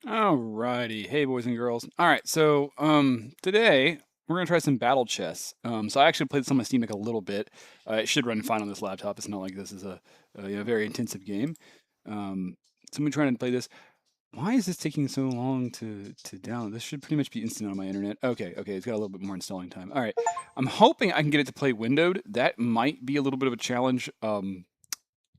Alrighty, hey boys and girls. All right, so today we're gonna try some battle chess. So I actually played some on Steam Deck a little bit. It should run fine on this laptop. It's not like this is a very intensive game. So I'm gonna try to play this. Why is this taking so long to download? This should pretty much be instant on my internet. Okay, it's got a little bit more installing time. All right, I'm hoping I can get it to play windowed. That might be a little bit of a challenge.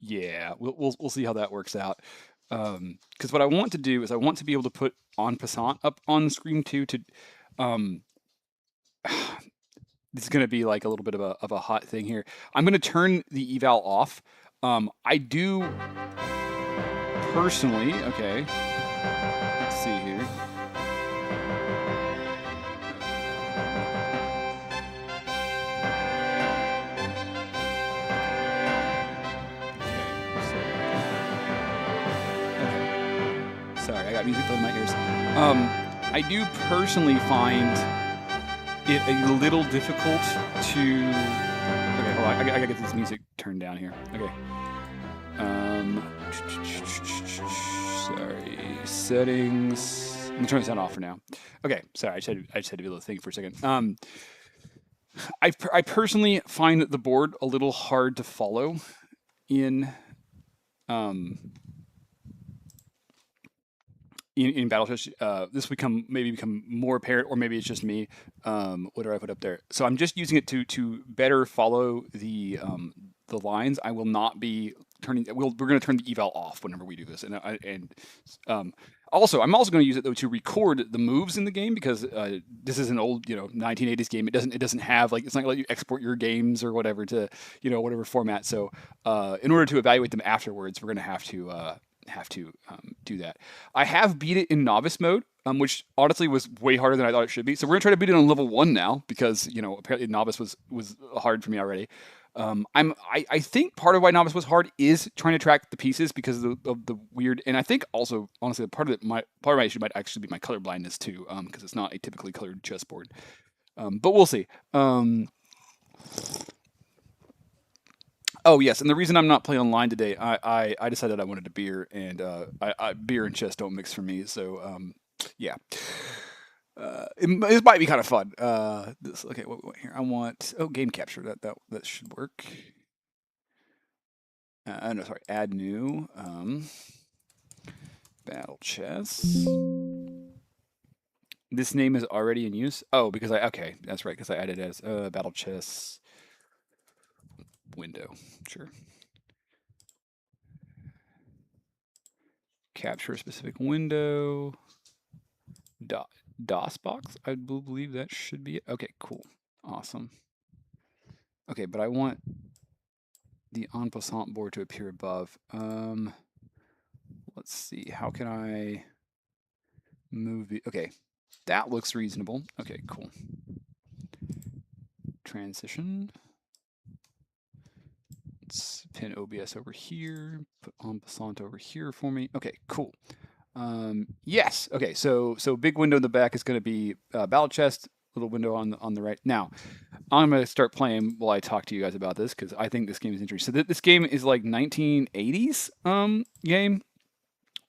Yeah, we'll see how that works out. Because what I want to do is I want to be able to put En Passant up on the screen too. Um, this is going to be like a little bit of a hot thing here. I'm going to turn the eval off. I do personally. Okay, let's see here. Okay, sorry, I got music playing in my ears. I do personally find it a little difficult to. Okay, hold on. I gotta get this music turned down here. Okay. Sorry. Settings. I'm gonna turn the sound off for now. Okay. Sorry. I just had to be able to think for a second. I personally find the board a little hard to follow in um in battle chess. This maybe become more apparent, or maybe it's just me. What do I put up there? So I'm just using it to better follow the lines. I will not be turning. We're going to turn the eval off whenever we do this, and um, also I'm also going to use it though to record the moves in the game because this is an old 1980s game. It doesn't have like it's not like you export your games or whatever to whatever format. So in order to evaluate them afterwards, we're going to have to do that. I have beat it in novice mode, which honestly was way harder than I thought it should be. So we're gonna try to beat it on level 1 now because apparently novice was hard for me already. I think part of why novice was hard is trying to track the pieces because of the weird, and I think also honestly part of it part of my issue might actually be my color blindness too, because it's not a typically colored chessboard. But we'll see. Oh yes, and the reason I'm not playing online today, I decided I wanted a beer, and beer and chess don't mix for me. So yeah, it might be kind of fun. Okay, what here? I want game capture. That should work. No, sorry, add new battle chess. This name is already in use. Oh, because okay, that's right, because I added it as battle chess window. Sure. Capture a specific window. DOS box? I believe that should be it. Okay, cool. Awesome. Okay, but I want the en passant board to appear above. Let's see. How can I move the... Okay, that looks reasonable. Okay, cool. Transition. Let's pin OBS over here. Put en passant over here for me. Okay, cool. Yes. Okay. So big window in the back is going to be battle chest. Little window on the right. Now, I'm going to start playing while I talk to you guys about this because I think this game is interesting. So this game is like 1980s game.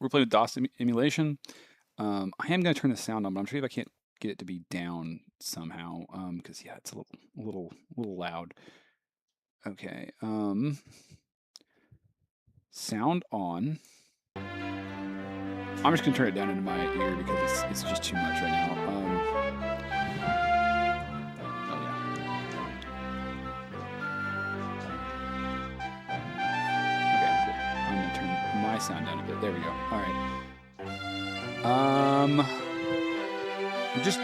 We're playing with DOS emulation. I am going to turn the sound on, but I'm sure if I can't get it to be down somehow because yeah, it's a little loud. Okay. Sound on. I'm just gonna turn it down into my ear because it's just too much right now. Oh yeah. Okay, cool. I'm gonna turn my sound down a bit. There we go. All right. Just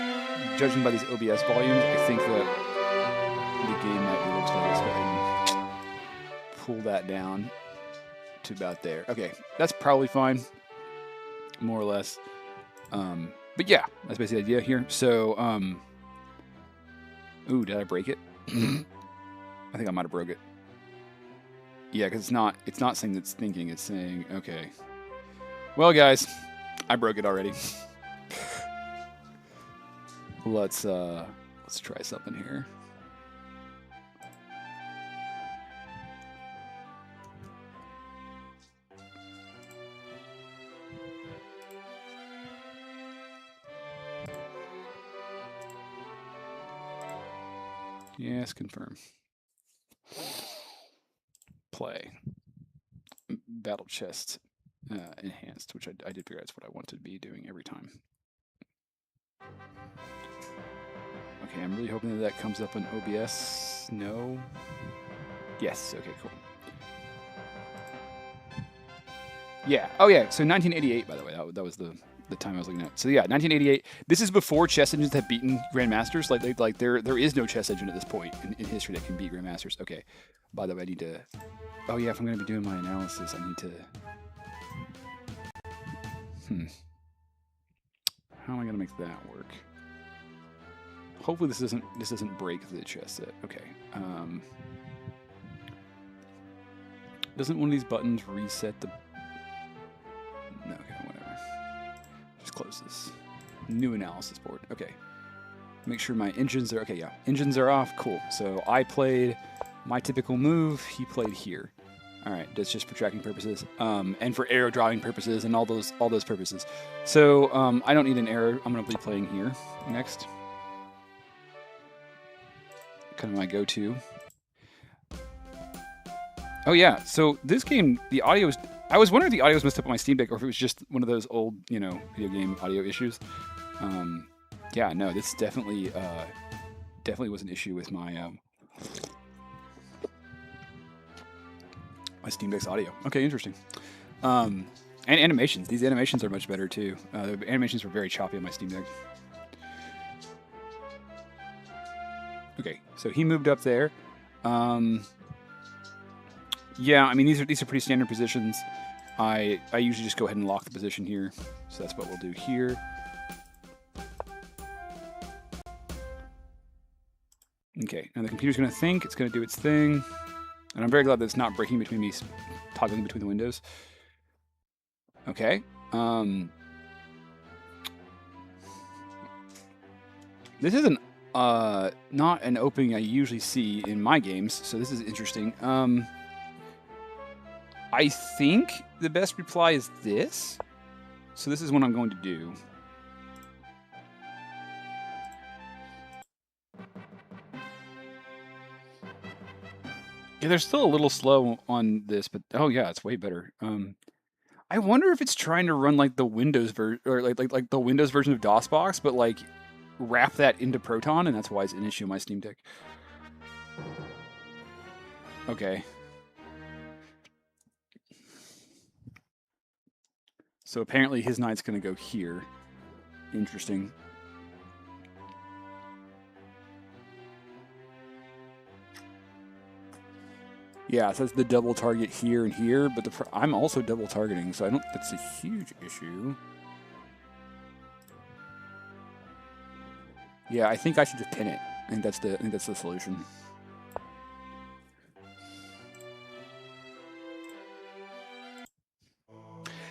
judging by these OBS volumes, I think that the game might be a little slow. Let's go ahead and pull that down to about there. Okay, that's probably fine, more or less. But yeah, that's basically the idea here. So, ooh, did I break it? I think I might have broke it. Yeah, because it's not saying it's thinking, it's saying, okay. Well, guys, I broke it already. Let's try something here. Yes, confirm. Play. Battle chest enhanced, which I did figure out is what I wanted to be doing every time. Okay, I'm really hoping that comes up on OBS. No. Yes. Okay. Cool. Yeah. Oh yeah. So 1988, by the way, that was the time I was looking at. So yeah, 1988. This is before chess engines have beaten grandmasters. Like there is no chess engine at this point in history that can beat grandmasters. Okay. By the way, I need to. Oh yeah, if I'm going to be doing my analysis, I need to. How am I going to make that work? Hopefully this doesn't break the chess set. Okay. Doesn't one of these buttons reset the? No. Okay. Whatever. Just close this. New analysis board. Okay. Make sure my engines are okay. Yeah, engines are off. Cool. So I played my typical move. He played here. All right, that's just for tracking purposes, and for arrow drawing purposes, and all those purposes. So I don't need an arrow. I'm going to be playing here next. Kind of my go-to. Oh yeah, so this game, the audio is. I was wondering if the audio was messed up on my Steam Deck, or if it was just one of those old, video game audio issues. Yeah, no, this definitely was an issue with my my Steam Deck's audio. Okay, interesting. And animations. These animations are much better too. The animations were very choppy on my Steam Deck. Okay, so he moved up there. Yeah, I mean these are pretty standard positions. I usually just go ahead and lock the position here. So that's what we'll do here. Okay, now the computer's going to think. It's going to do its thing. And I'm very glad that it's not breaking between me, toggling between the windows. Okay. This is not an opening I usually see in my games, so this is interesting. I think the best reply is this. So this is what I'm going to do. Yeah, they're still a little slow on this, but oh yeah, it's way better. I wonder if it's trying to run like the Windows version, or like the Windows version of DOSBox, but like wrap that into Proton, and that's why it's an issue on my Steam Deck. Okay. So apparently his knight's going to go here. Interesting. Yeah, so that's the double target here and here, but I'm also double targeting, so I don't think that's a huge issue. Yeah, I think I should just pin it. I think that's the solution.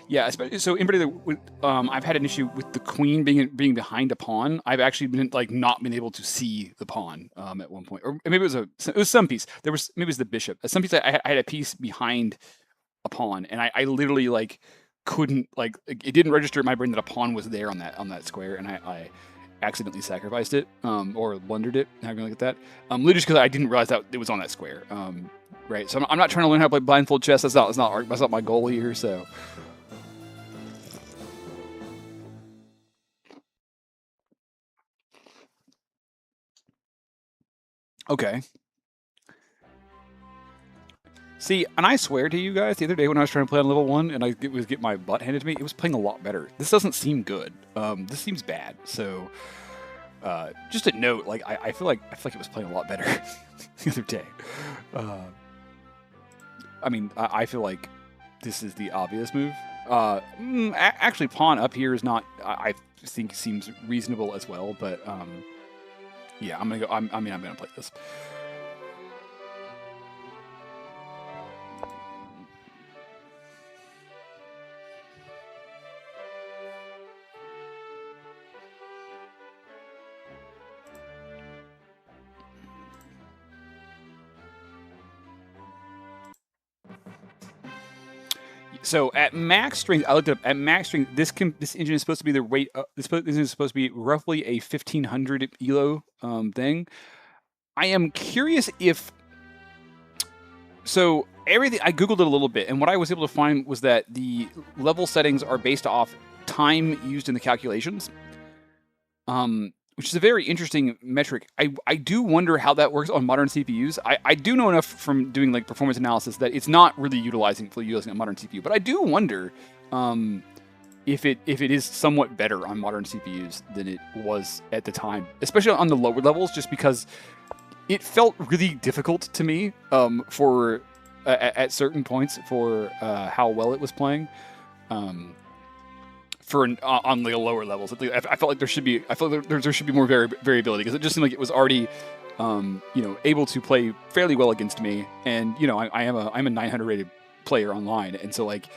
Yeah, especially so in particular, I've had an issue with the queen being behind a pawn. I've actually been not been able to see the pawn at one point, or maybe it was some piece. Maybe it was the bishop. At some piece, I had a piece behind a pawn, and I literally couldn't it didn't register in my brain that a pawn was there on that square, and I accidentally sacrificed it or blundered it. How can I look at that? Literally just because I didn't realize that it was on that square. Right. So I'm not trying to learn how to play blindfold chess. That's not my goal here. So. Okay. See, and I swear to you guys, the other day when I was trying to play on level 1 and I was getting my butt handed to me, it was playing a lot better. This doesn't seem good. This seems bad. So, just a note, I feel like it was playing a lot better the other day. I mean, I feel like this is the obvious move. Actually, pawn up here is not. I think seems reasonable as well, but yeah, I'm gonna go. I'm gonna play this. So at max strength, I looked up at max strength. This engine is supposed to be the weight. This engine is supposed to be roughly a 1500 elo thing. I am curious if so everything I googled it a little bit, and what I was able to find was that the level settings are based off time used in the calculations, which is a very interesting metric. I do wonder how that works on modern CPUs. I do know enough from doing like performance analysis that it's not really fully utilizing a modern CPU, but I do wonder if it is somewhat better on modern CPUs than it was at the time, especially on the lower levels, just because it felt really difficult to me for at certain points for how well it was playing. On the lower levels, I felt like there should be. I felt like there should be more variability because it just seemed like it was already, able to play fairly well against me. And I'm a 900 rated player online, and so like,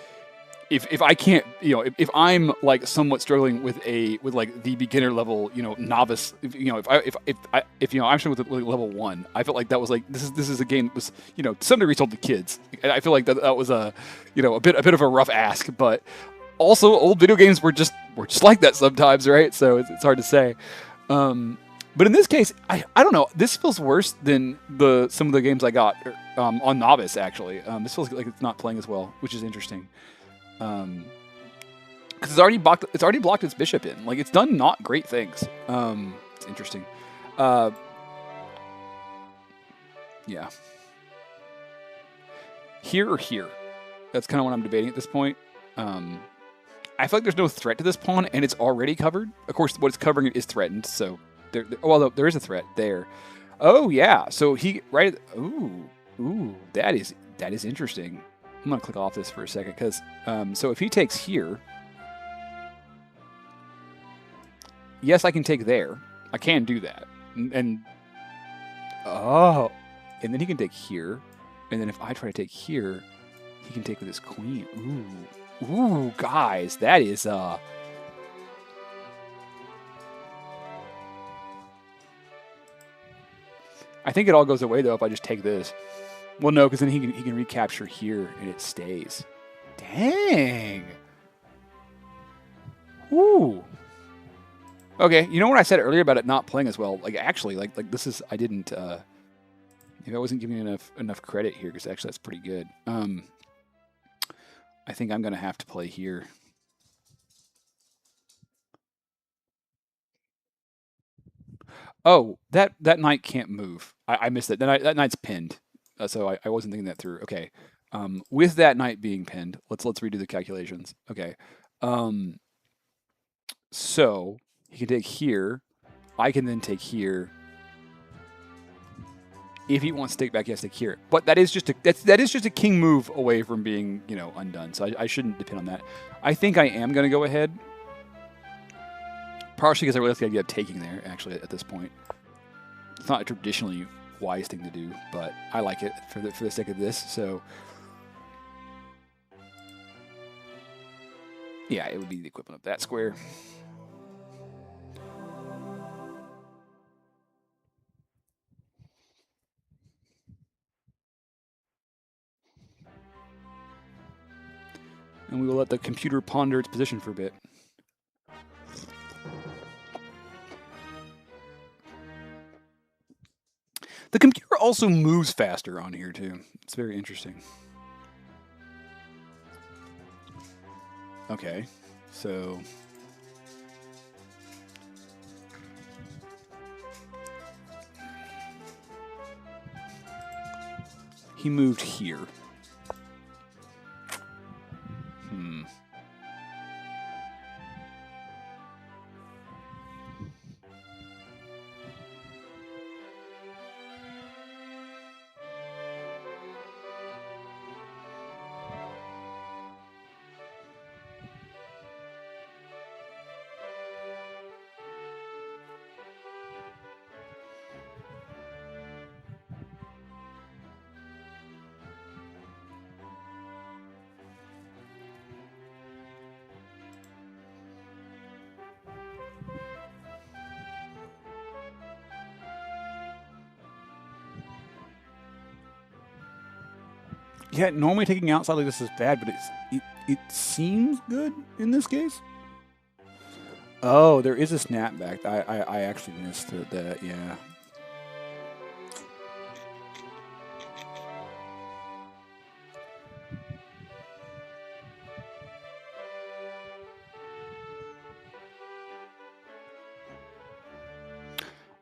if I can't, if I'm like somewhat struggling with like the beginner level, novice, if I'm struggling with level 1, I felt like that was like this is a game that was to some degree sold to kids. And I feel like that was a bit of a rough ask, but also old video games were just like that sometimes, right? So it's hard to say. But in this case, I don't know. This feels worse than some of the games I got on novice. Actually, this feels like it's not playing as well, which is interesting. Because it's already blocked its bishop in. Like, it's done not great things. It's interesting. Yeah. Here or here? That's kind of what I'm debating at this point. I feel like there's no threat to this pawn, and it's already covered. Of course, what it's covering is threatened, so there is a threat there. Oh yeah, so he ooh, that is interesting. I'm gonna click off this for a second because so if he takes here, yes, I can take there. I can do that, and then he can take here, and then if I try to take here, he can take with his queen. Ooh, guys, that is I think it all goes away though if I just take this. Well, no, because then he can recapture here and it stays. Dang. Woo. Okay, you know what I said earlier about it not playing as well? Like actually, like this is I didn't. Maybe I wasn't giving enough credit here because actually that's pretty good. I think I'm gonna have to play here. Oh, that knight can't move. I missed it. That knight's pinned, so I wasn't thinking that through. Okay, with that knight being pinned, let's redo the calculations. Okay, so he can take here. I can then take here. If he wants to take back, he has to take here. But that is just a king move away from being undone. So I shouldn't depend on that. I think I am going to go ahead. Partially because I really like the idea of taking there, actually, at this point. It's not a traditionally wise thing to do, but I like it for the sake of this, so... Yeah, it would be the equivalent of that square. And we will let the computer ponder its position for a bit. The computer also moves faster on here, too. It's very interesting. Okay, so... He moved here. Yeah, normally taking outside like this is bad, but it seems good in this case. Oh, there is a snapback. I actually missed that. Yeah.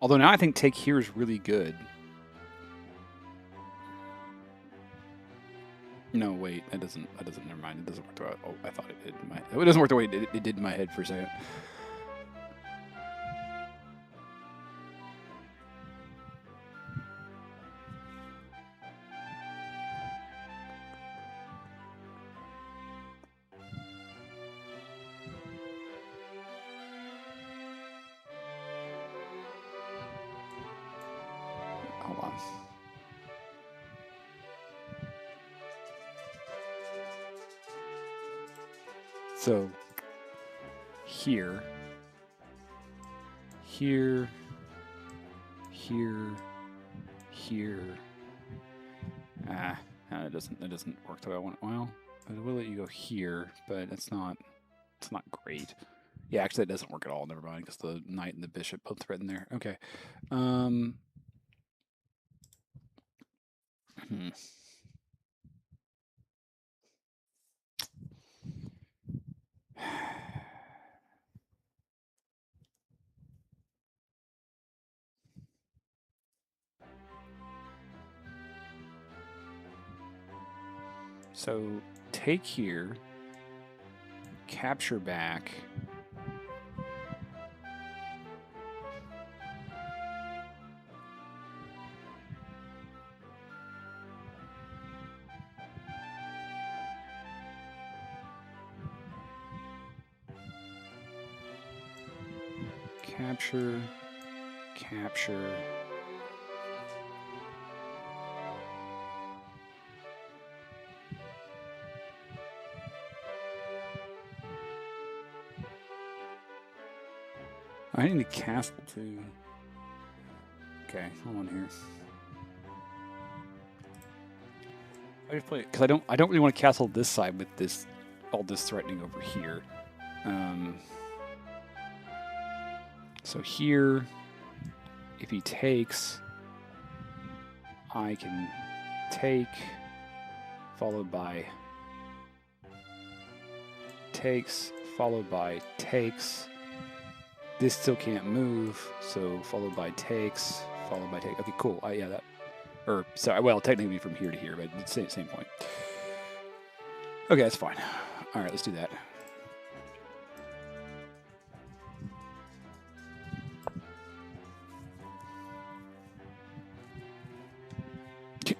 Although now I think take here is really good. No, wait, that doesn't. Never mind. It doesn't work the way I thought it did. It doesn't work the way it did in my head for a second. Hold on. So here, here, here, here. That doesn't work the way I want. Well, I will let you go here, but it's not great. Yeah, actually, it doesn't work at all. Never mind, because the knight and the bishop both threaten there. Okay. So take here, capture back. Capture, capture. I need a castle too. Okay, hold on here. I just play it because I don't really want to castle this side with this all this threatening over here. So here, if he takes, I can take, followed by takes, followed by takes. This still can't move, so followed by takes, followed by take. Okay, cool. Yeah, that. Or sorry, well, technically from here to here, but it's the same point. Okay, that's fine. All right, let's do that.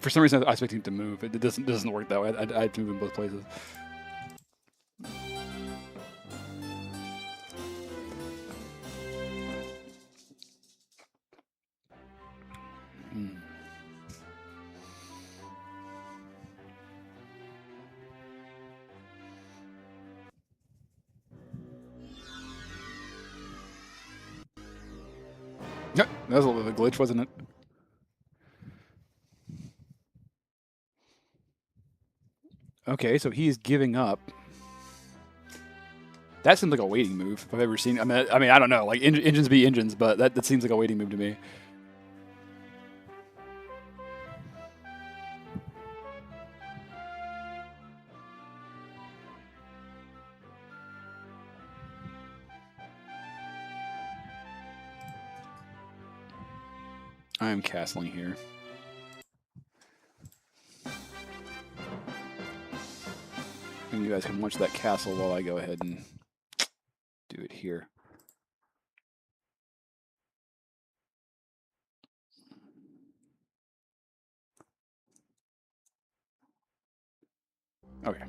For some reason, I was expecting it to move. It doesn't work that way. I have to move in both places. Yep, that was a little bit of a glitch, wasn't it? Okay, so he is giving up. That seems like a waiting move if I've ever seen. I mean, I don't know. Like engines be engines, but that seems like a waiting move to me. I am castling here. And you guys can watch that castle while I go ahead and do it here. Okay.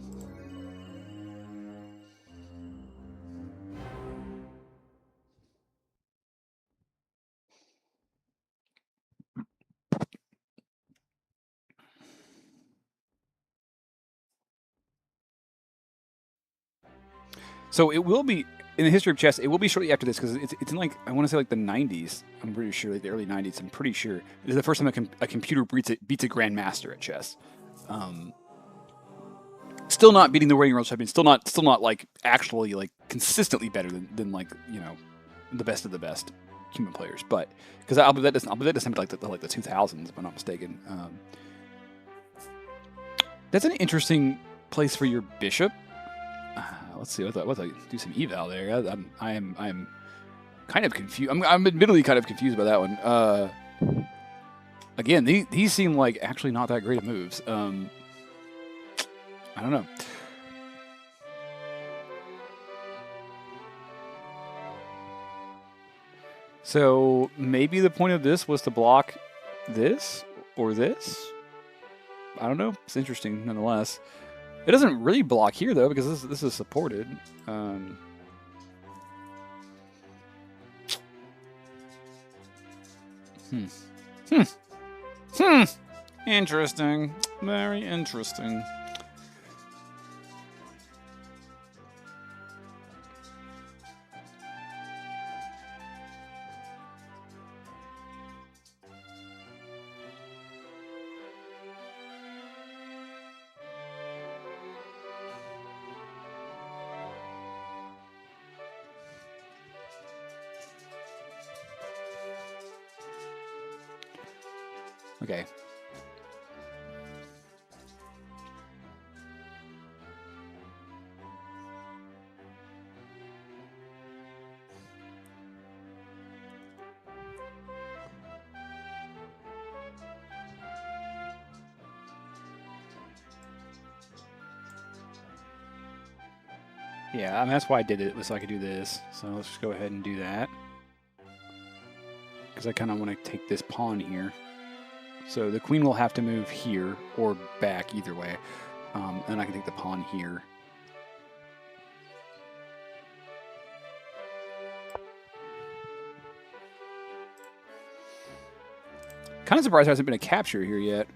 So it will be in the history of chess. It will be shortly after this because it's in like I want to say like the 90s. I'm pretty sure, like the early 90s. I'm pretty sure this is the first time a computer beats a grandmaster at chess. Still not beating the reigning world champion. Still not like actually like consistently better than like the best of the best human players. But because I'll bet that doesn't like the 2000s if I'm not mistaken. That's an interesting place for your bishop. Let's see. Let's do some eval there. kind of confused. I'm admittedly kind of confused by that one. Again, these seem like actually not that great of moves. I don't know. So maybe the point of this was to block this or this? I don't know. It's interesting nonetheless. It doesn't really block here though because this is supported. Interesting. Very interesting. Okay. Yeah, I mean, that's why I did it, was so I could do this. So let's just go ahead and do that. Because I kind of want to take this pawn here. So the queen will have to move here or back, either way. And I can take the pawn here. Kind of surprised there hasn't been a capture here yet.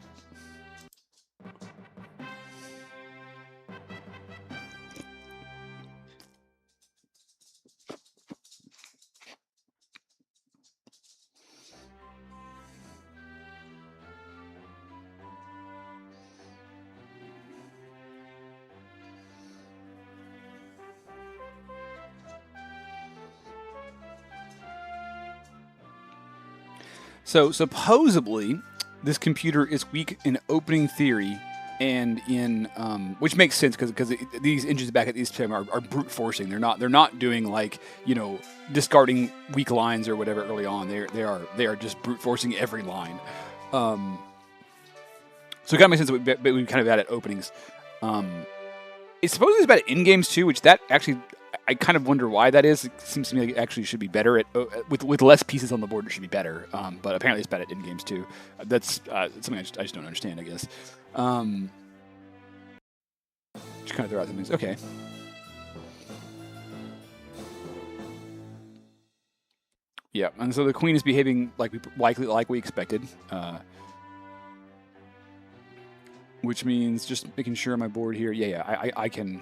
So supposedly, this computer is weak in opening theory and in which makes sense because these engines back at these time are brute forcing. They're not doing like discarding weak lines or whatever early on. They are just brute forcing every line. So it kind of makes sense that we kind of bad at openings. It's supposedly it's bad at in games too, which that actually I kind of wonder why that is. It seems to me like it actually should be better at with less pieces on the board. It should be better, but apparently it's bad at in games too. That's something I just don't understand. I guess. Just kind of throw out some things. Okay. Yeah, and so the queen is behaving like we expected, which means just making sure on my board here. Yeah, I can.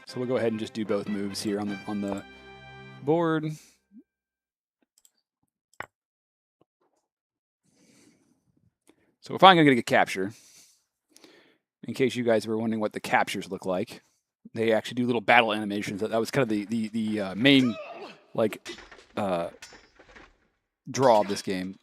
So we'll go ahead and just do both moves here on the board. So if I'm going to get a capture, in case you guys were wondering what the captures look like, they actually do little battle animations. That was kind of the main draw of this game.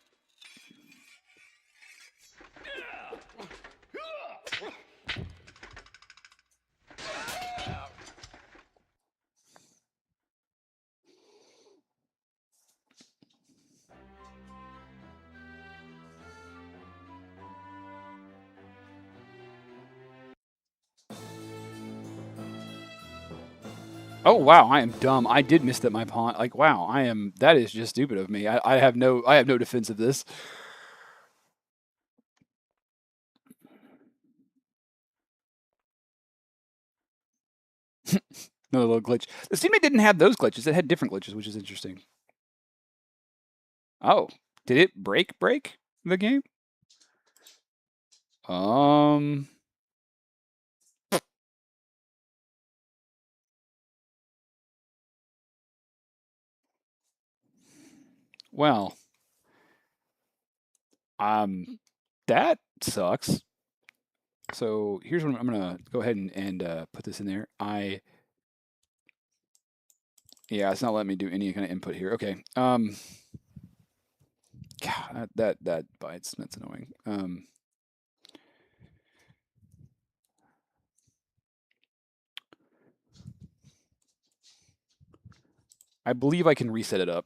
Oh wow, I am dumb. I did miss that my pawn. Like wow, I am. That is just stupid of me. I have no defense of this. No little glitch. The teammate didn't have those glitches. It had different glitches, which is interesting. Oh, did it break the game? Well, that sucks. So here's what I'm gonna go ahead and put this in there. Yeah, it's not letting me do any kind of input here. Okay. God, that bites. That's annoying. I believe I can reset it up.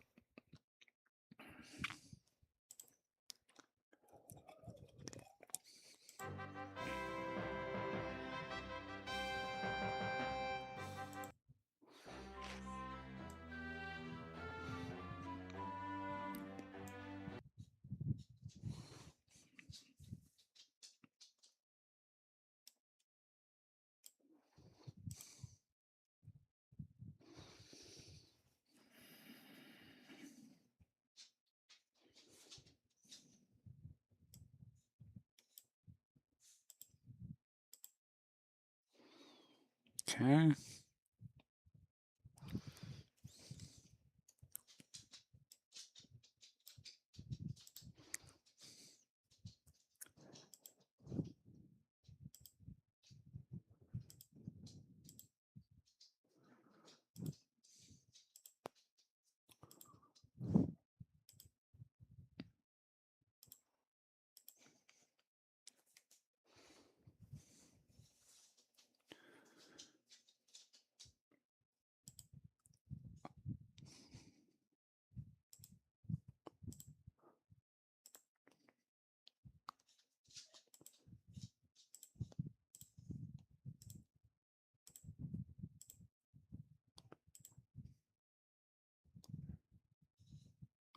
Okay.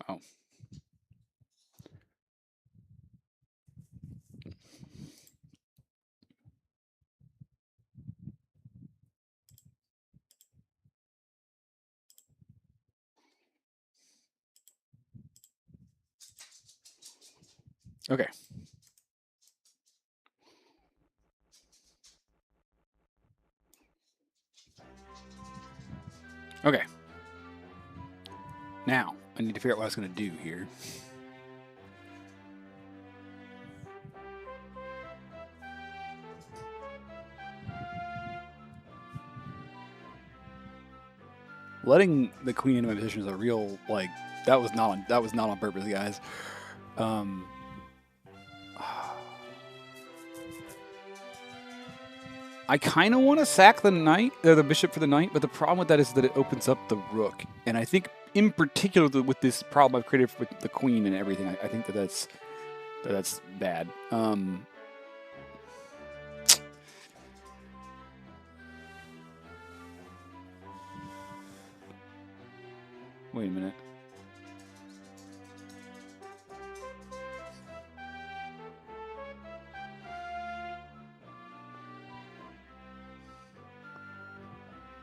Oh. Okay. Okay. Now, I need to figure out what I was going to do here. Letting the queen into my position is a real, like, that was not on purpose, guys. I kind of want to sack the knight, the bishop for the knight, but the problem with that is that it opens up the rook, and I think in particular with this problem I've created with the queen and everything, I think that's bad. Wait a minute.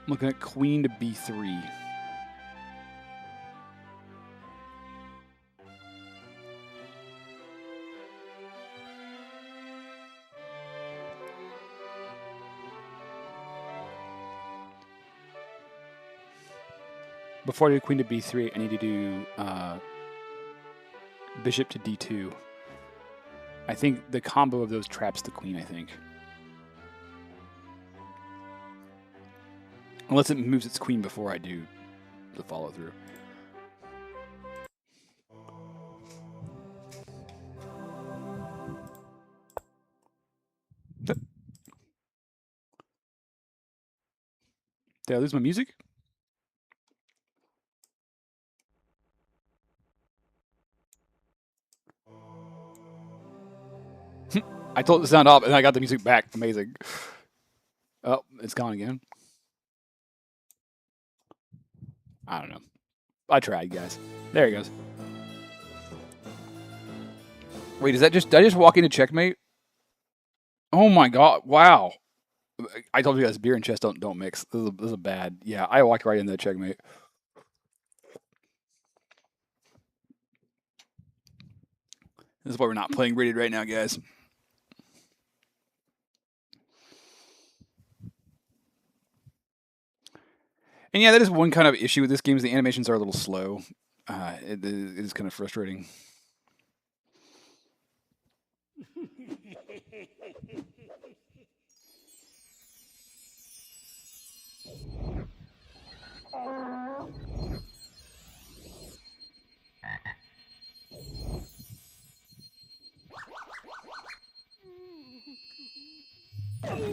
I'm looking at queen to b3. Before I do queen to b3, I need to do bishop to d2. I think the combo of those traps the queen, I think. Unless it moves its queen before I do the follow through. Did I lose my music? I told it to sound off, and I got the music back. Amazing. Oh, it's gone again. I don't know. I tried, guys. There he goes. Wait, did I just walk into checkmate? Oh my god! Wow. I told you guys, beer and chess don't mix. This is a bad. Yeah, I walked right into that checkmate. This is why we're not playing rated right now, guys. And yeah, that is one kind of issue with this game is the animations are a little slow. It is kind of frustrating.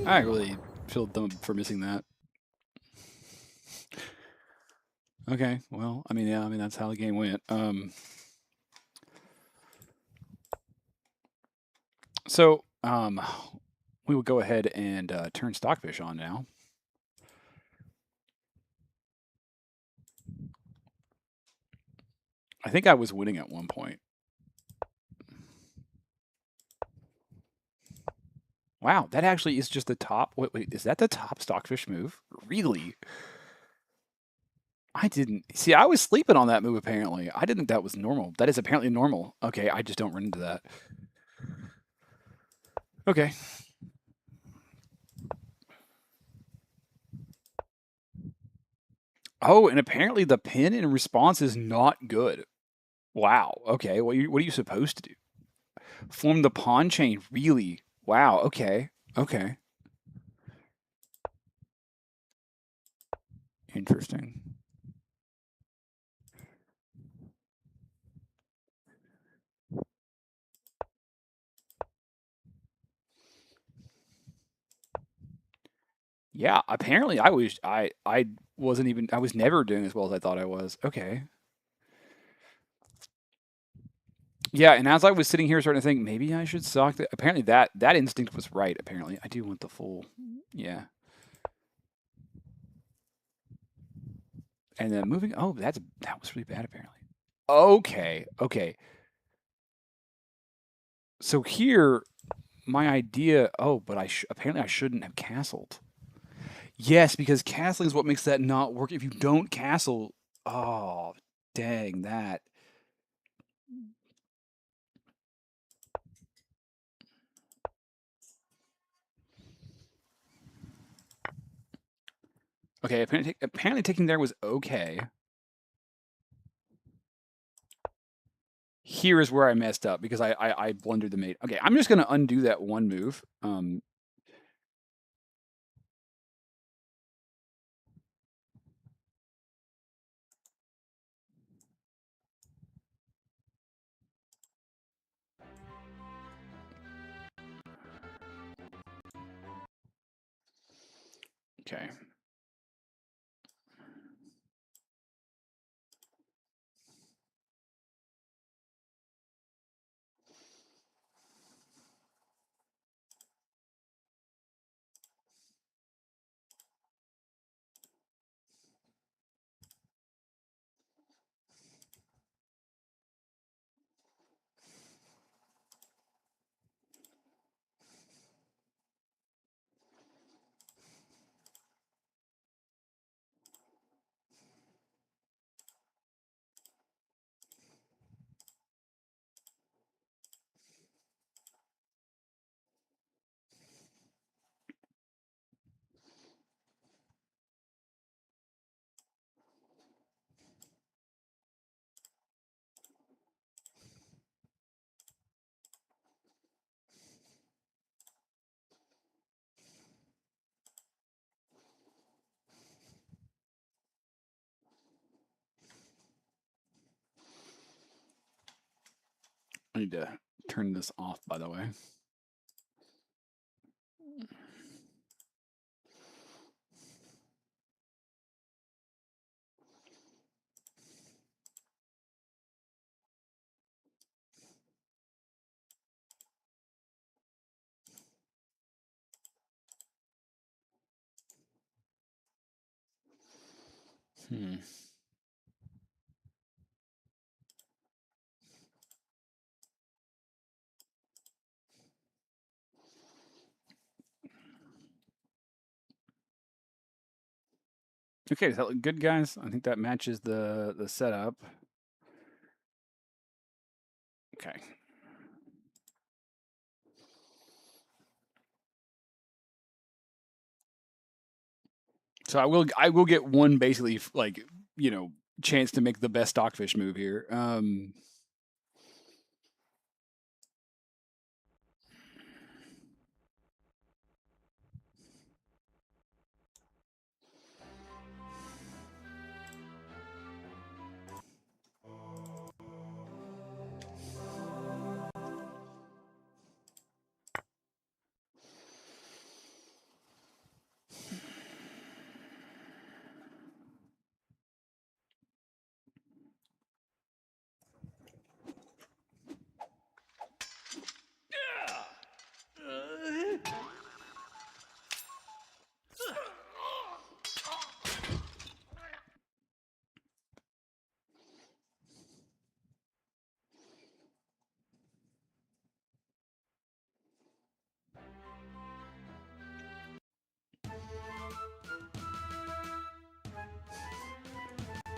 I really feel dumb for missing that. Okay. Well, I mean, yeah, I mean that's how the game went. So we will go ahead and turn Stockfish on now. I think I was winning at one point. Wow, that actually is just the top. Wait, is that the top Stockfish move? Really? I didn't see. I was sleeping on that move. Apparently, I didn't think that was normal. That is apparently normal. Okay, I just don't run into that. Okay. Oh, and apparently the pin in response is not good. Wow. Okay. What are you supposed to do? Form the pawn chain. Really? Wow. Okay. Okay. Interesting. Yeah. Apparently, I wasn't even. I was never doing as well as I thought I was. Okay. Yeah. And as I was sitting here starting to think maybe I should sock that. Apparently that instinct was right. Apparently, I do want the full. Yeah. And then moving. Oh, that was really bad. Apparently. Okay. Okay. So here, my idea. Oh, but apparently I shouldn't have castled. Yes, because castling is what makes that not work. If you don't castle, oh, dang that. Okay, apparently taking there was okay. Here is where I messed up because I blundered the mate. Okay, I'm just gonna undo that one move. Okay. I need to turn this off, by the way. Hmm. Okay, does that look good, guys? I think that matches the setup. Okay. So I will get one basically like chance to make the best stockfish move here.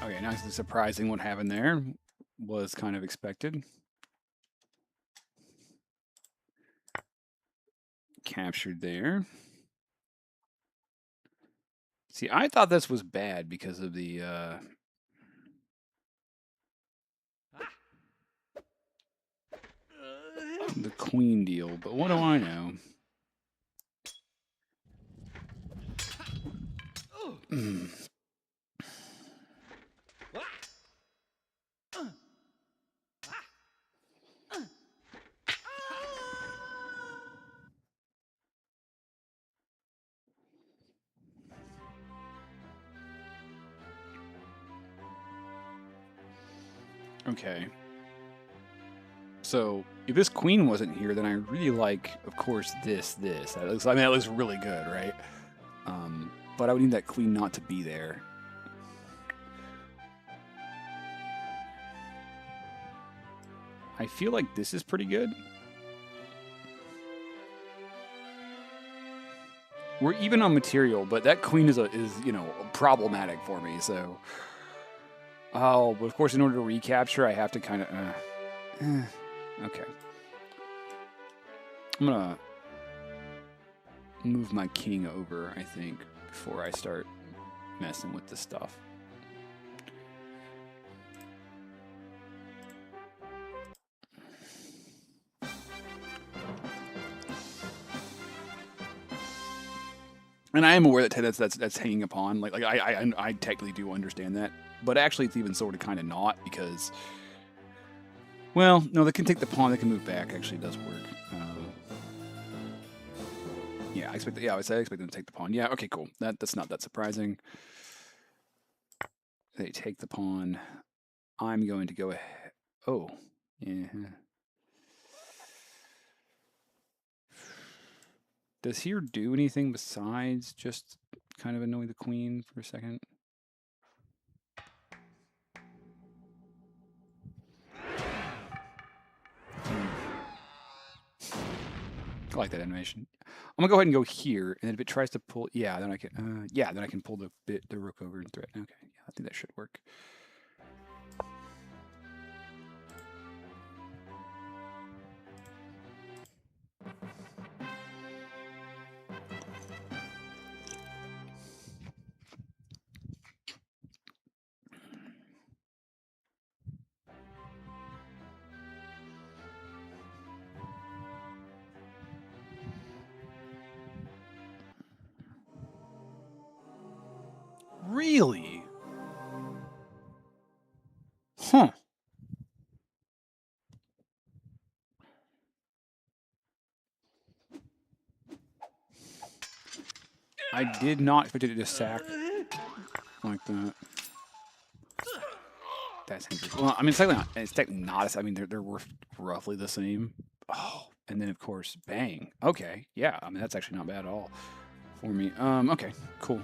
Okay, nicely surprising what happened there. Was kind of expected. Captured there. See, I thought this was bad because of the queen deal, but what do I know? Okay. So if this queen wasn't here, then I really like, of course, this. That looks, I mean, that looks really good, right? But I would need that queen not to be there. I feel like this is pretty good. We're even on material, but that queen is you know, problematic for me. So, oh, but of course, in order to recapture, I have to kind of. Okay. I'm gonna move my king over, I think, before I start messing with this stuff. And I am aware that that's hanging upon. Like I technically do understand that, but actually it's even sort of kind of not because, well, no, they can take the pawn, they can move back. Actually, it does work. Yeah, I expect. Yeah, I expect them to take the pawn. Yeah, okay, cool. That's not that surprising. They take the pawn. I'm going to go ahead. Oh, yeah. Does here do anything besides just kind of annoy the queen for a second? I like that animation. I'm gonna go ahead and go here, and then if it tries to pull, yeah, then I can, then I can pull the rook over and threaten. Okay, yeah, I think that should work. Really? Huh. I did not expect it to just sack like that. That's interesting. Well, I mean, it's technically not. I mean, they're worth roughly the same. Oh, and then of course, bang. Okay, yeah. I mean, that's actually not bad at all for me. Okay, cool.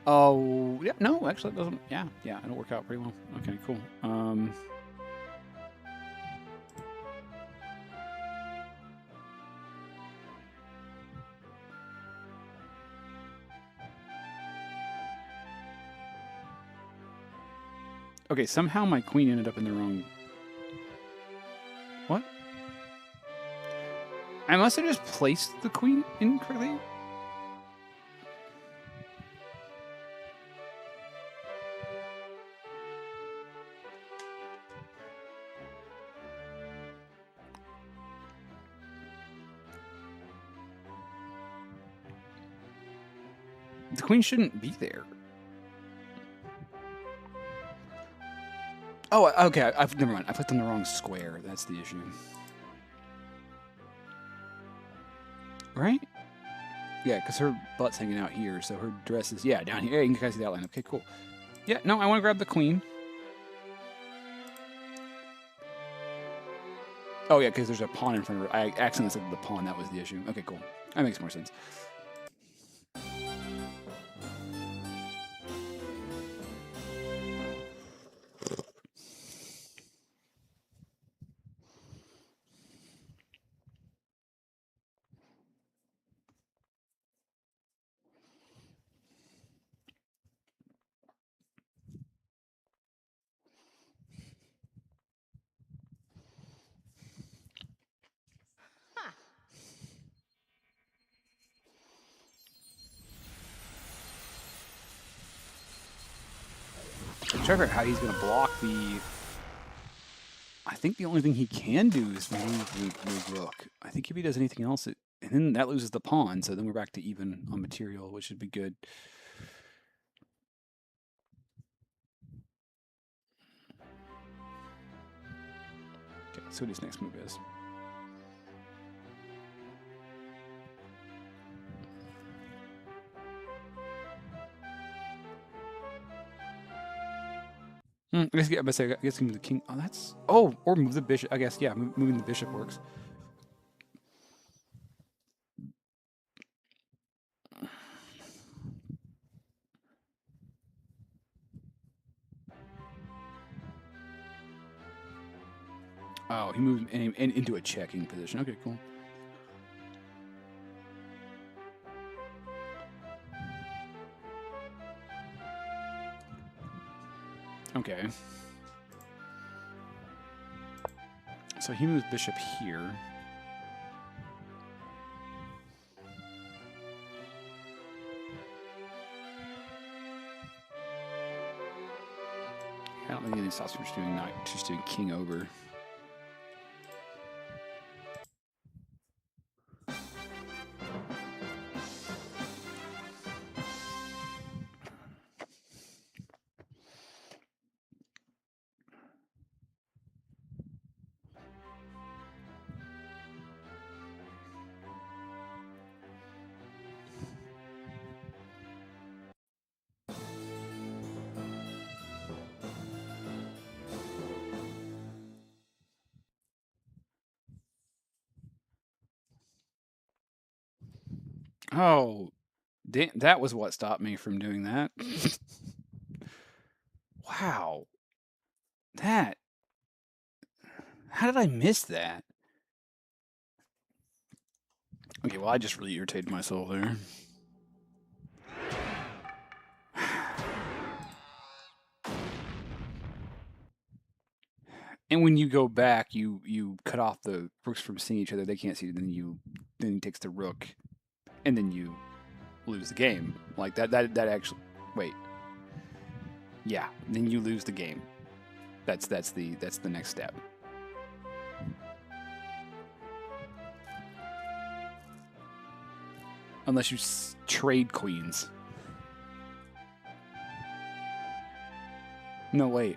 Oh, yeah. No, actually, it doesn't. Yeah, it'll work out pretty well. Okay, cool. Okay, somehow my queen ended up in the wrong. What? I must have just placed the queen incorrectly. The queen shouldn't be there. Oh, okay. Never mind. I clicked on the wrong square. That's the issue. Right? Yeah, because her butt's hanging out here, so her dress is, yeah, down here. Yeah, you can kind of see the outline. Okay, cool. Yeah, no, I want to grab the queen. Oh, yeah, because there's a pawn in front of her. I accidentally said the pawn. That was the issue. Okay, cool. That makes more sense. Try to figure out how he's going to block the... I think the only thing he can do is move rook. I think if he does anything else, and then that loses the pawn, so then we're back to even on material, which should be good. Okay, let's see what his next move is. I guess, yeah, I guess move the king. Oh, that's... Oh, or move the bishop. I guess, yeah, moving the bishop works. Oh, he moved into a checking position. Okay, cool. Okay. So he moves bishop here. I don't think any stops from just doing knight, just doing king over. Oh, damn, that was what stopped me from doing that. Wow. That. How did I miss that? Okay, well, I just really irritated myself there. And when you go back, you cut off the rooks from seeing each other. They can't see. Then he takes the rook, and then you lose the game. Like that actually. Wait. Yeah. Then you lose the game. That's the next step. Unless you trade queens. No, wait.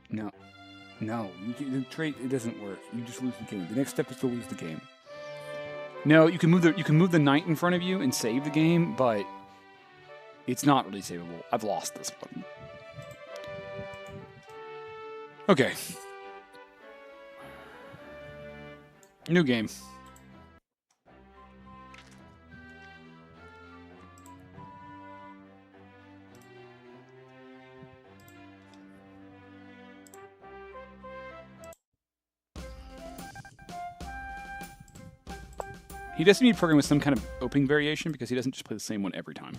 No. No, the trade, it doesn't work. You just lose the game. The next step is to lose the game. No, you can move the knight in front of you and save the game, but it's not really savable. I've lost this one. Okay. New game. He does need to program with some kind of opening variation because he doesn't just play the same one every time.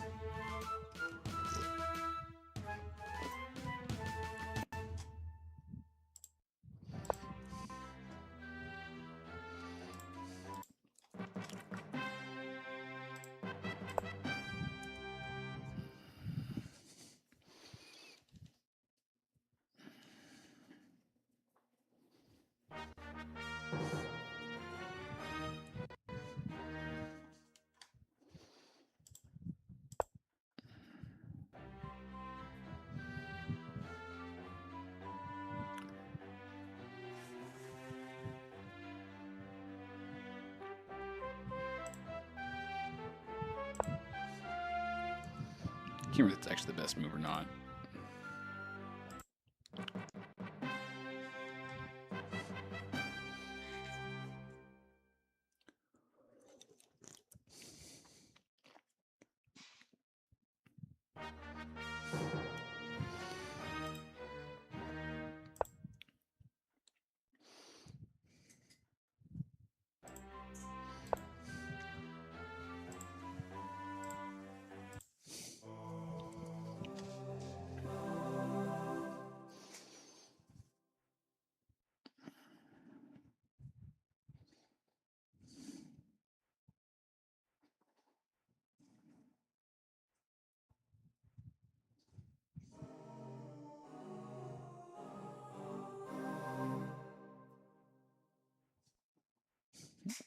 I can't remember if it's actually the best move or not.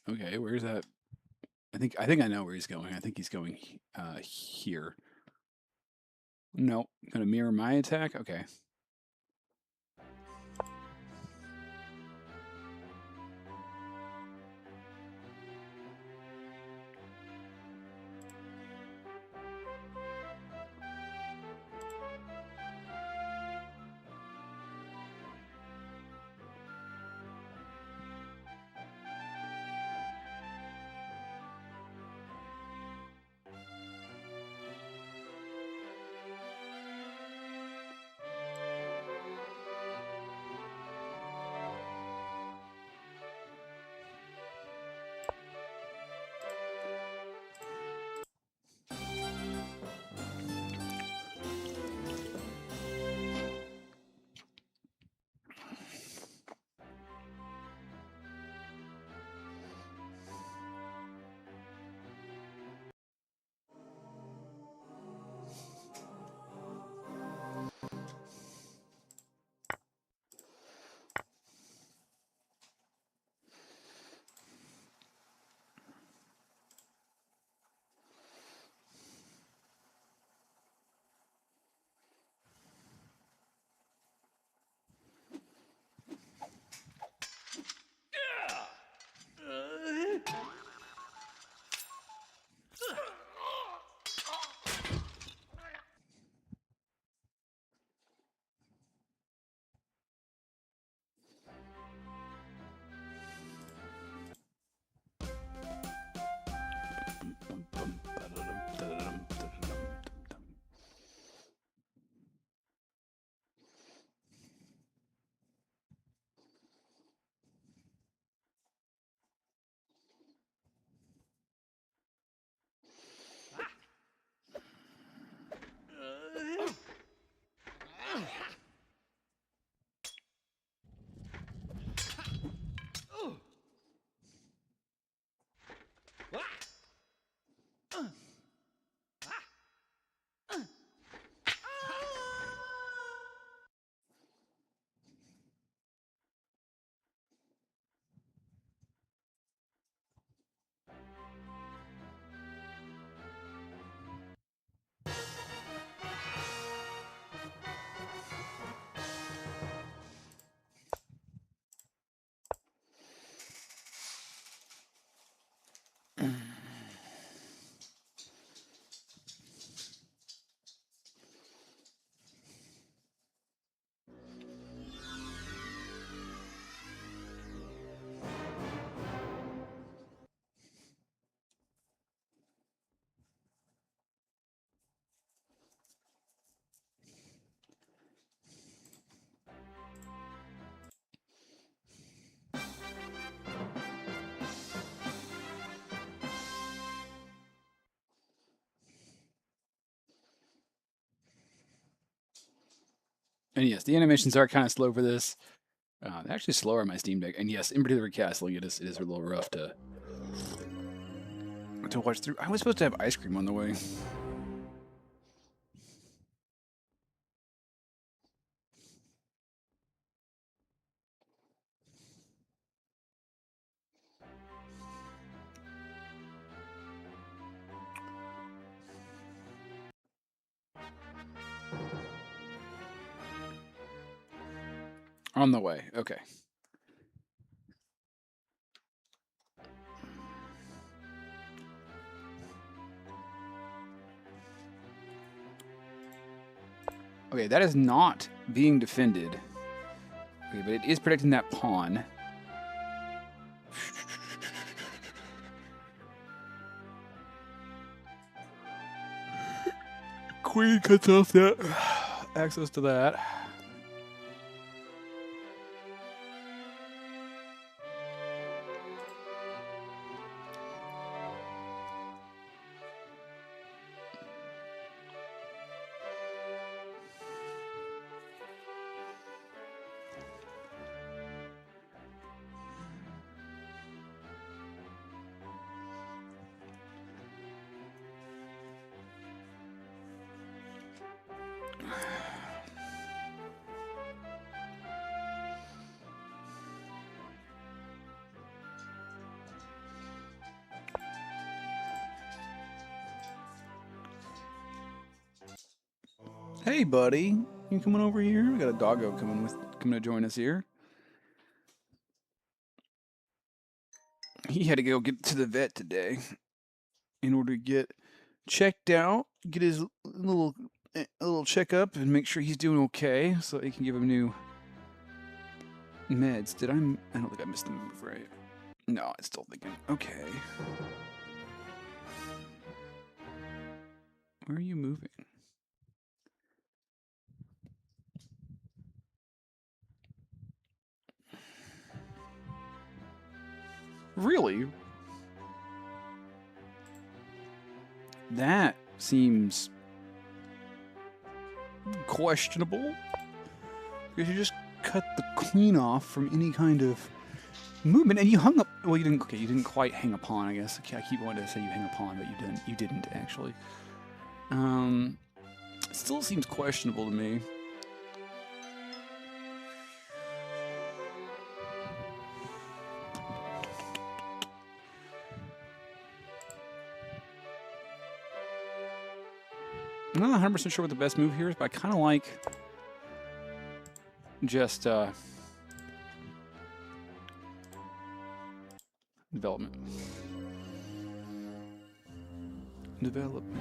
Okay, where's that? I think I know where he's going. I think he's going here. No, gonna mirror my attack. Okay. And yes, the animations are kind of slow for this. They're actually slower on my Steam Deck. And yes, in particular castling, it is a little rough to watch through. I was supposed to have ice cream on the way. On the way. Okay. Okay, that is not being defended. Okay, but it is protecting that pawn. Queen cuts off that access to that. Hey, buddy. You coming over here? We got a doggo coming to join us here. He had to go get to the vet today in order to get checked out, get his little checkup, and make sure he's doing okay, so he can give him new meds. I don't think I missed the move, right? No, I'm still thinking. Okay. Where are you moving? Really? That seems questionable. Because you just cut the queen off from any kind of movement, and you hung up. Well, you didn't. Okay, you didn't quite hang a pawn, I guess. Okay, I keep wanting to say you hang a pawn, but you didn't. You didn't actually. It still seems questionable to me. I'm not 100% sure what the best move here is, but I kind of like just development. Development.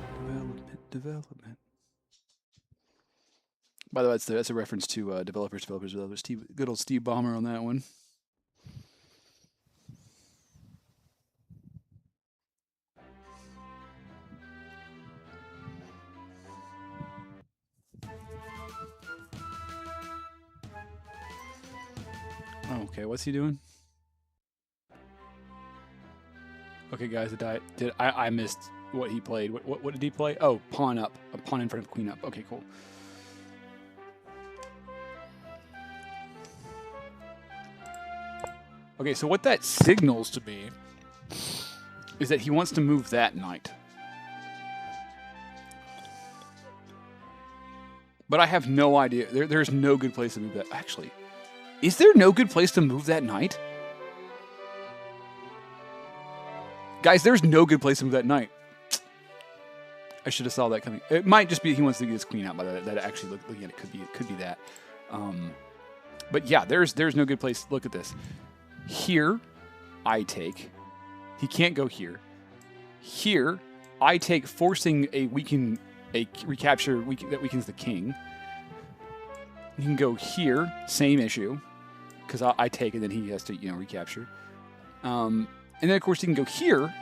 By the way, that's a reference to developers. Good old Steve Ballmer on that one. Oh, okay, what's he doing? Okay, guys, I missed what he played. What did he play? Oh, pawn up. A pawn in front of queen up. Okay, cool. Okay, so what that signals to me is that he wants to move that knight. But I have no idea. There's no good place to move that. Actually, is there no good place to move that knight? Guys, there's no good place to move that knight. I should have saw that coming. It might just be he wants to get his queen out, but that actually looking at it could be that. But yeah, there's no good place. Look at this. Here, I take. He can't go here. Here, I take, forcing a recapture that weakens the king. You can go here, same issue, because I take and then he has to recapture. And then of course you can go here,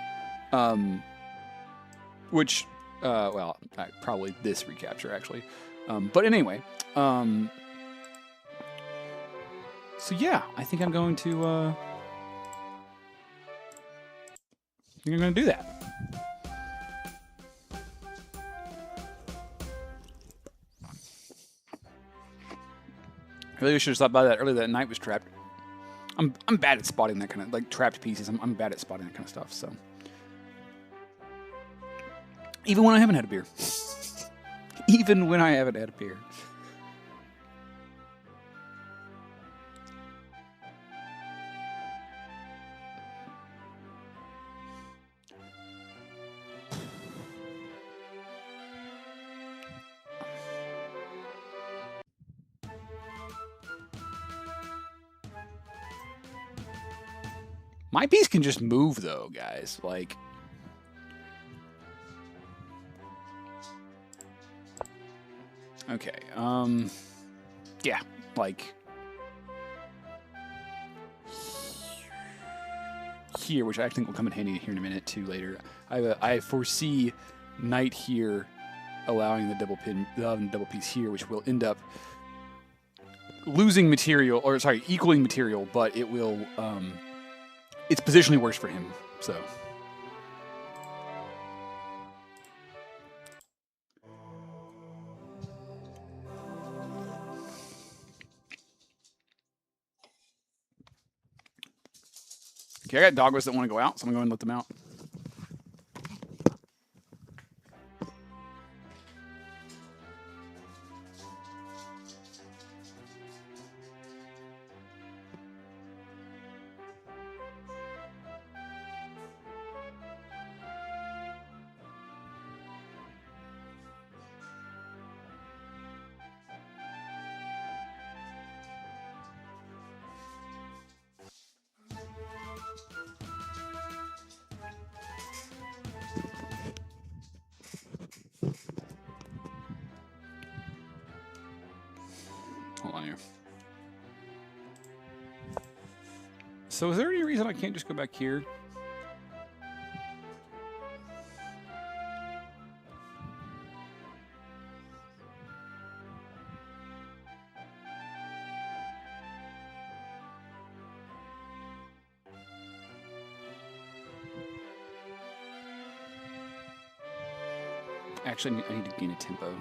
which well, probably this recapture actually. But anyway, so yeah, I think I'm going to do that. I really should have stopped by that earlier. That knight was trapped. I'm bad at spotting that kind of like trapped pieces. I'm bad at spotting that kind of stuff. So even when I haven't had a beer, even when I haven't had a beer. My piece can just move though, guys. Like, okay, yeah, like here, which I think will come in handy here in a minute too later. I foresee knight here, allowing the double piece here, which will end up losing material, or sorry, equaling material, but it will it's positionally worse for him. So. Okay, I got doggos that want to go out, so I'm going to let them out. So is there any reason I can't just go back here? Actually, I need to gain a tempo.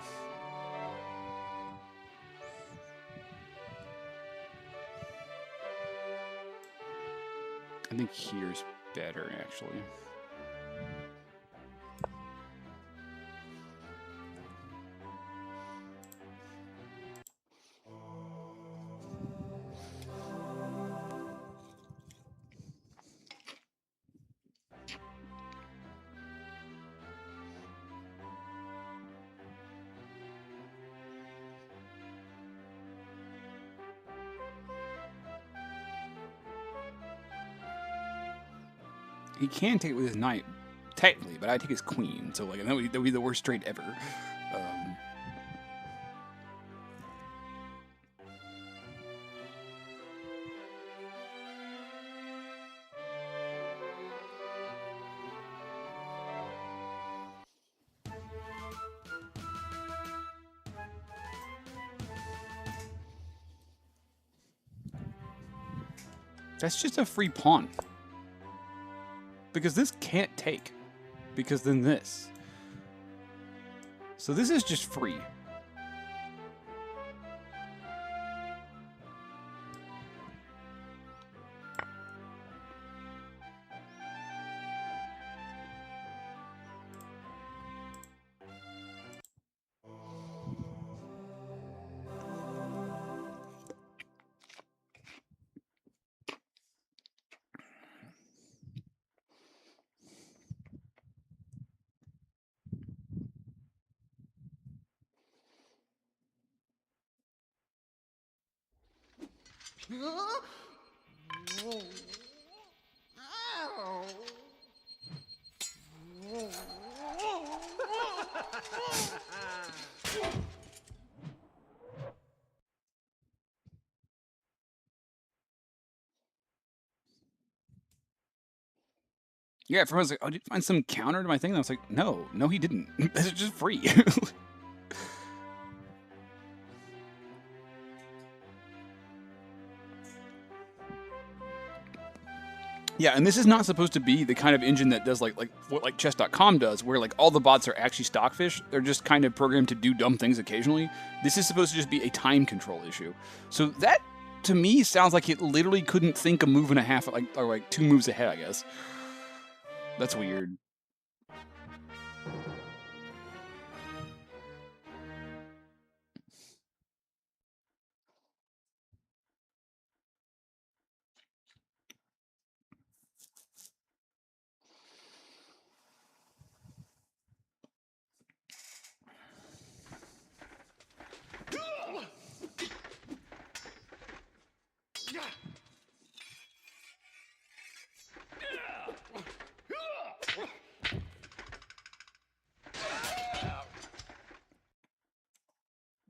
I think here's better, actually. He can take it with his knight, technically, but I take his queen, so like that would be the worst trade ever. That's just a free pawn. Because this can't take. Because then this. So this is just free. Yeah, everyone's like, oh, did you find some counter to my thing? And I was like, no, he didn't. This is just free. Yeah, and this is not supposed to be the kind of engine that does like what like chess.com does, where like all the bots are actually stockfish. They're just kind of programmed to do dumb things occasionally. This is supposed to just be a time control issue. So that to me sounds like it literally couldn't think a move and a half, or like 2 moves ahead, I guess. That's weird.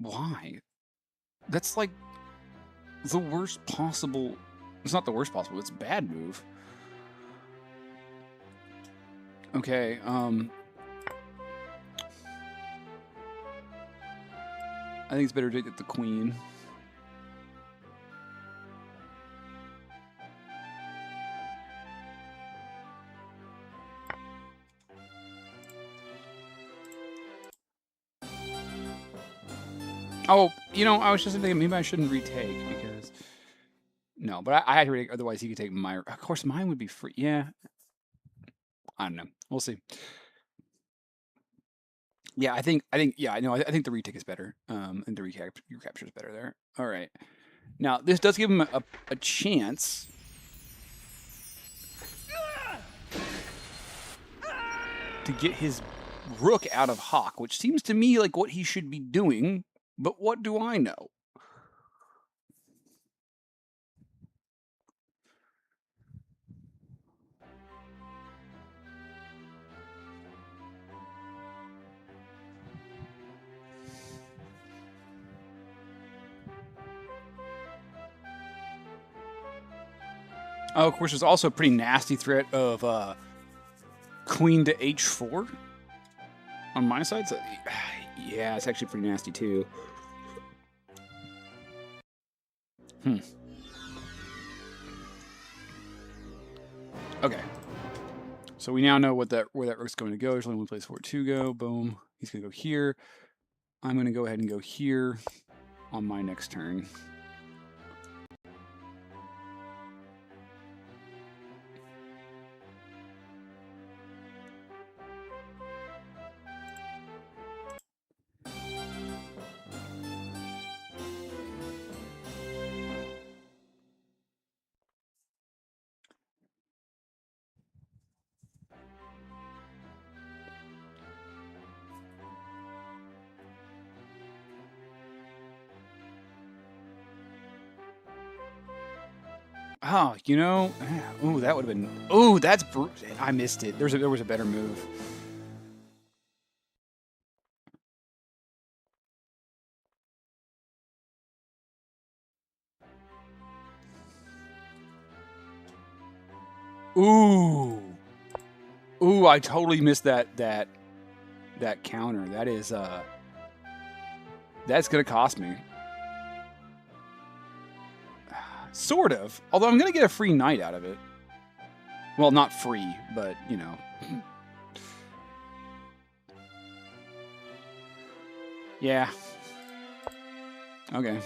Why? That's like the worst possible. It's not the worst possible. It's a bad move. Okay. I think it's better to get the queen. Oh, you know, I was just thinking maybe I shouldn't retake because no, but I had to retake. Otherwise, he could take my. Of course, mine would be free. Yeah, I don't know. We'll see. Yeah, I think yeah, I know. I think the retake is better. And the recapture is better there. All right. Now this does give him a chance. To get his rook out of Hawk, which seems to me like what he should be doing, but what do I know? Oh, of course, there's also a pretty nasty threat of queen to h4 on my side. So, yeah, it's actually pretty nasty too. Okay. So we now know where that rook's going to go. There's only one place for it to go. Boom. He's going to go here. I'm going to go ahead and go here on my next turn. Oh, you know, ooh, that would have been. Ooh, that's I missed it. There was a better move. Ooh, ooh, I totally missed that counter. That is that's gonna cost me. Sort of. Although I'm gonna get a free knight out of it. Well, not free, but you know. Yeah. Okay.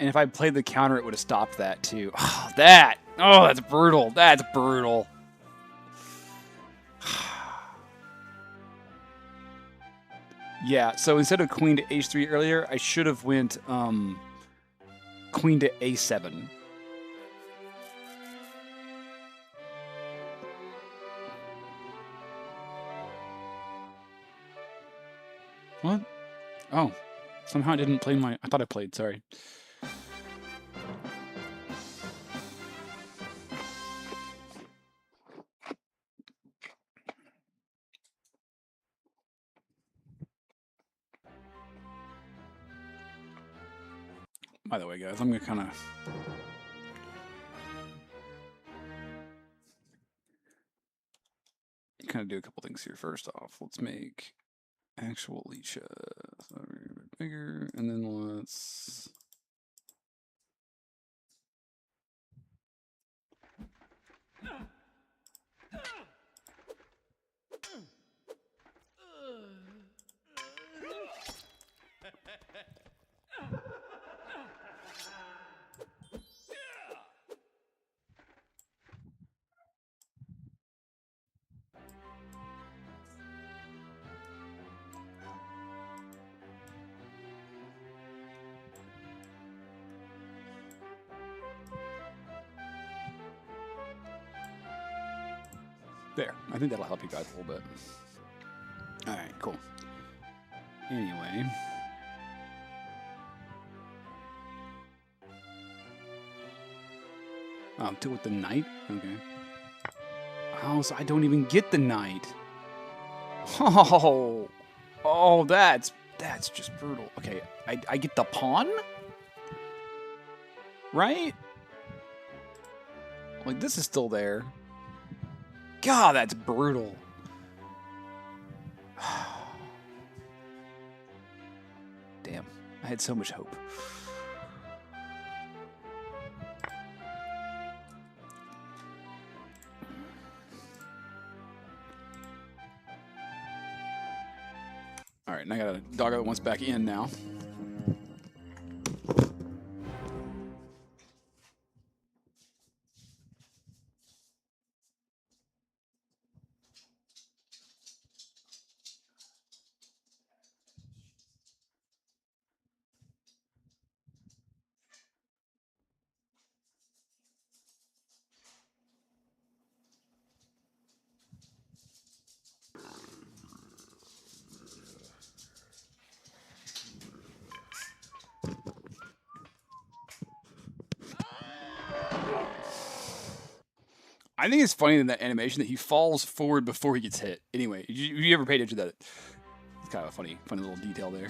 And if I played the counter, it would have stopped that too. Oh, that! Oh, that's brutal. That's brutal. Yeah, so instead of queen to h3 earlier, I should have went queen to a7. What? Oh, somehow I didn't play my... I thought I played, sorry. By the way, guys, I'm going to kind of do a couple things here. First off, let's make actual Licha bigger, and then let's... There. I think that'll help you guys a little bit. All right, cool. Anyway. Two with the knight? Okay. Oh, so I don't even get the knight. Oh, oh, that's just brutal. Okay, I get the pawn? Right? Like, this is still there. God, that's brutal. Damn, I had so much hope. All right, and I got a doggo that wants back in now. I think it's funny in that animation that he falls forward before he gets hit. Anyway, if you ever paid attention to that, it's kind of a funny little detail there.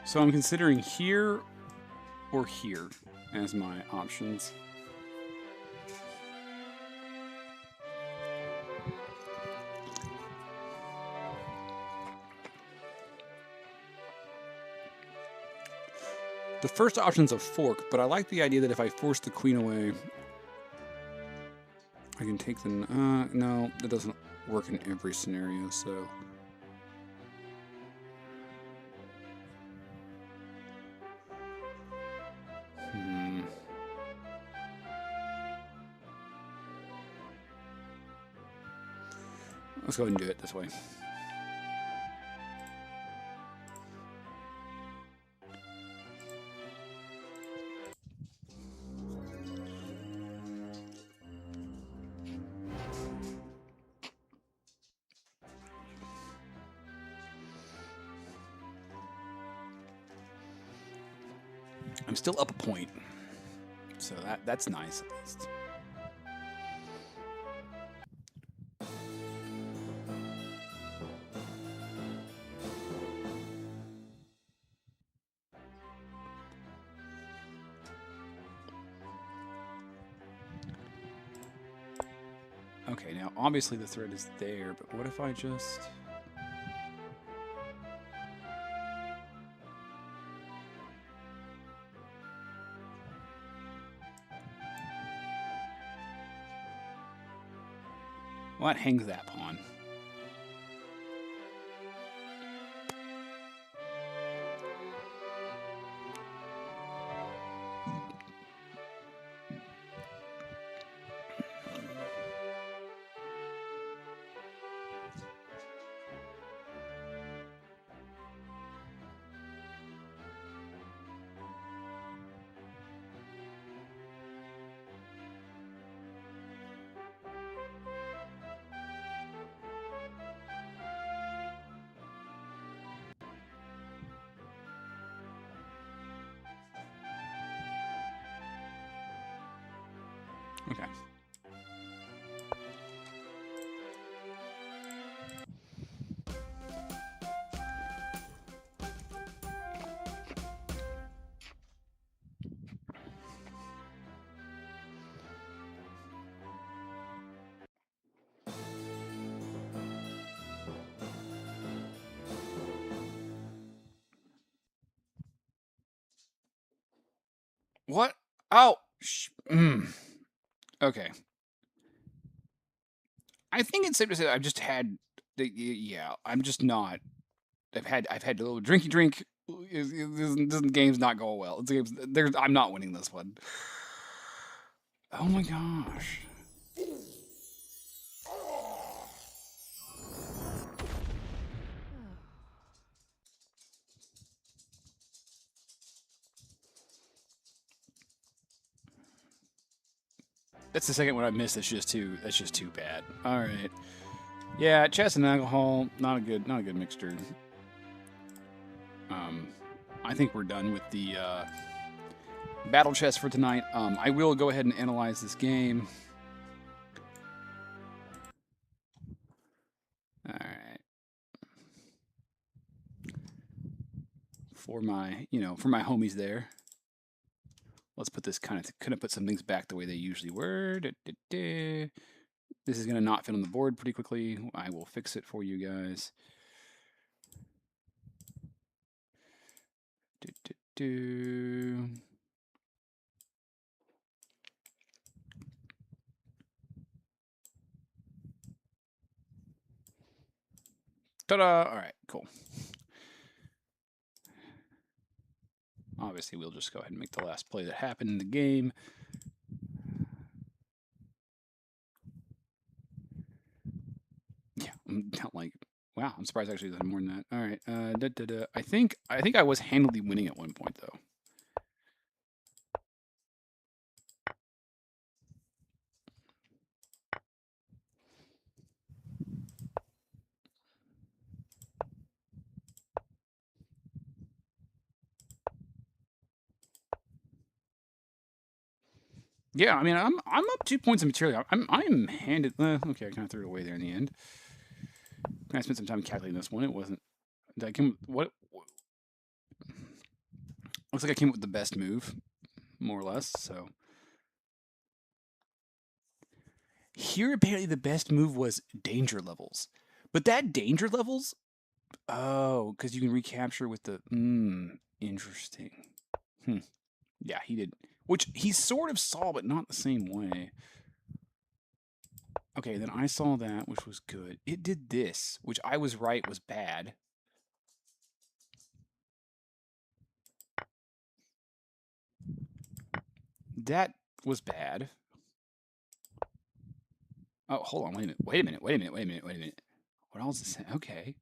So I'm considering here or here as my options. The first option's a fork, but I like the idea that if I force the queen away, I can take the... no, that doesn't work in every scenario, so... Let's go ahead and do it this way. I'm still up a point, so that's nice at least. Okay, now obviously the thread is there, but what if I just... Well, that hangs that pawn. Okay. What? Oh! Okay. I think it's safe to say I've just had... Yeah, I'm just not... I've had a little drinky drink. This game's not going well. I'm not winning this one. Oh my gosh. That's the second one I missed. That's just too bad. All right. Yeah, chess and alcohol, not a good mixture. I think we're done with the battle chess for tonight. I will go ahead and analyze this game. All right. For my homies there. Let's put this kind of put some things back the way they usually were. This is going to not fit on the board pretty quickly. I will fix it for you guys. Ta-da! All right, cool. obviously we'll just go ahead and make the last play that happened in the game. Yeah, I'm not like, wow, I'm surprised actually there's more than that. All right, I think I was handily winning at one point though. Yeah, I mean, I'm up 2 points in material. I'm handed. Okay, I kind of threw it away there in the end. I spent some time calculating this one. It wasn't. Did I come? What? Looks like I came up with the best move, more or less. So here, apparently, the best move was danger levels, but that danger levels. Oh, because you can recapture with the. Interesting. Yeah, he did. Which he sort of saw, but not the same way. Okay, then I saw that, which was good. It did this, which I was right was bad. That was bad. Oh, hold on, wait a minute. Wait a minute. Wait a minute. Wait a minute. Wait a minute. What else is that? Okay.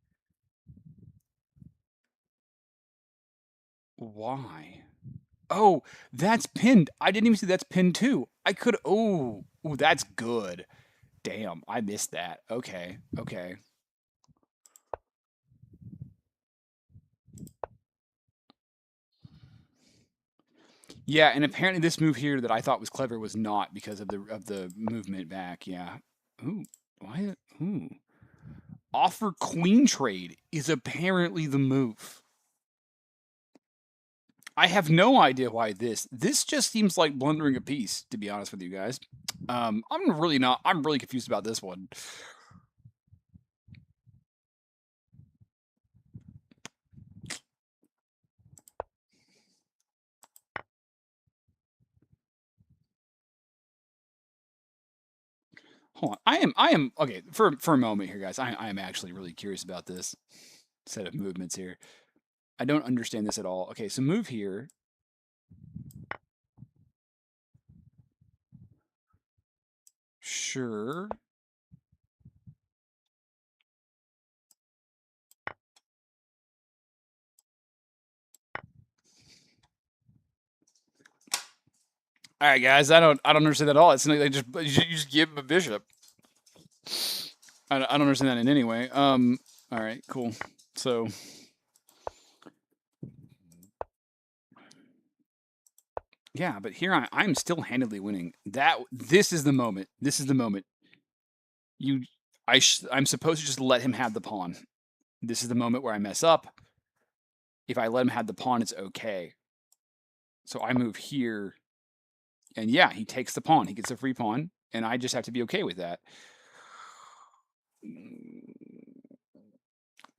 Why? Oh, that's pinned. I didn't even see that's pinned too. I could. Oh, that's good. Damn, I missed that. Okay. Okay. Yeah, and apparently this move here that I thought was clever was not because of the movement back. Yeah. Ooh. Why? Ooh. Offer queen trade is apparently the move. I have no idea why this just seems like blundering a piece, to be honest with you guys. I'm really confused about this one. Hold on. I am okay, for a moment here, guys. I am actually really curious about this set of movements here. I don't understand this at all. Okay, so move here. Sure. All right, guys. I don't understand that at all. It's like you just give him a bishop. I don't understand that in any way. All right, cool. So yeah, but here I'm still handedly winning. This is the moment. This is the moment. I'm supposed to just let him have the pawn. This is the moment where I mess up. If I let him have the pawn, it's okay. So I move here, and yeah, he takes the pawn. He gets a free pawn, and I just have to be okay with that.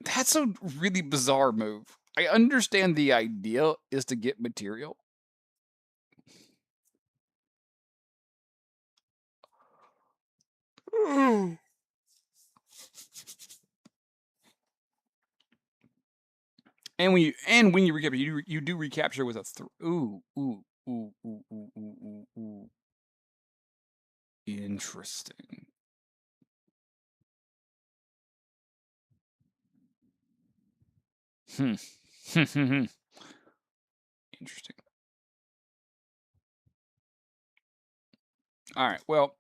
That's a really bizarre move. I understand the idea is to get material. And when you recapture, you do recapture with a ooh. Interesting. Interesting. All right. Well,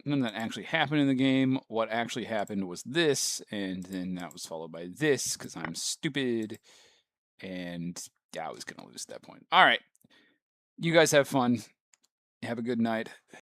none of that actually happened in the game. What actually happened was this, and then that was followed by this because I'm stupid, and yeah, I was gonna lose at that point. All right. You guys have fun. Have a good night.